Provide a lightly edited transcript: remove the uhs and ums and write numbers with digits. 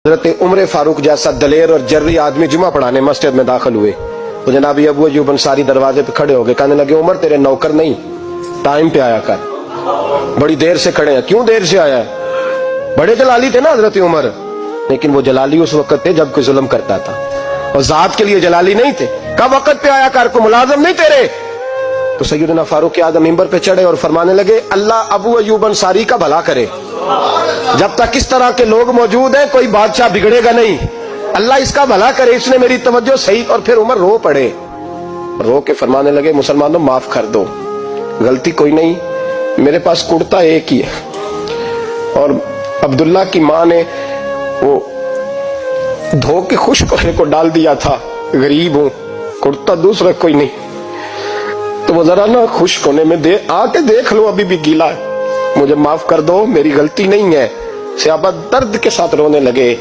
حضرت عمر فاروق جیسا دلیر اور جرری آدمی جمعہ پڑھانے مسجد میں داخل ہوئے تو جناب ابو ایوب انصاری دروازے پہ کھڑے ہو گئے، کہنے لگے عمر تیرے نوکر نہیں، ٹائم پہ آیا کر، بڑی دیر سے کھڑے ہیں، کیوں دیر سے آیا ہے؟ بڑے جلالی تھے نا حضرت عمر، لیکن وہ جلالی اس وقت تھے جب کوئی ظلم کرتا تھا، اور ذات کے لیے جلالی نہیں تھے۔ کب وقت پہ آیا کر، کو ملازم نہیں تیرے؟ تو سیدنا فاروق اعظم منبر پہ چڑھے اور فرمانے لگے اللہ ابو ایوب انصاری کا بھلا کرے، جب تک اس طرح کے لوگ موجود ہیں کوئی بادشاہ بگڑے گا نہیں، اللہ اس کا بھلا کرے، اس نے میری توجہ صحیح۔ اور پھر عمر رو پڑے، رو کے فرمانے لگے مسلمانوں معاف کر دو، غلطی کوئی نہیں، میرے پاس کرتا ایک ہی ہے، اور عبداللہ کی ماں نے وہ دھو کے خشک ہونے کو ڈال دیا تھا، غریب ہوں، کرتا دوسرا کوئی نہیں، تو وہ ذرا نا خشک ہونے میں آ کے دیکھ لو، ابھی بھی گیلا ہے، مجھے معاف کر دو، میری غلطی نہیں ہے۔ صحابہ درد کے ساتھ رونے لگے۔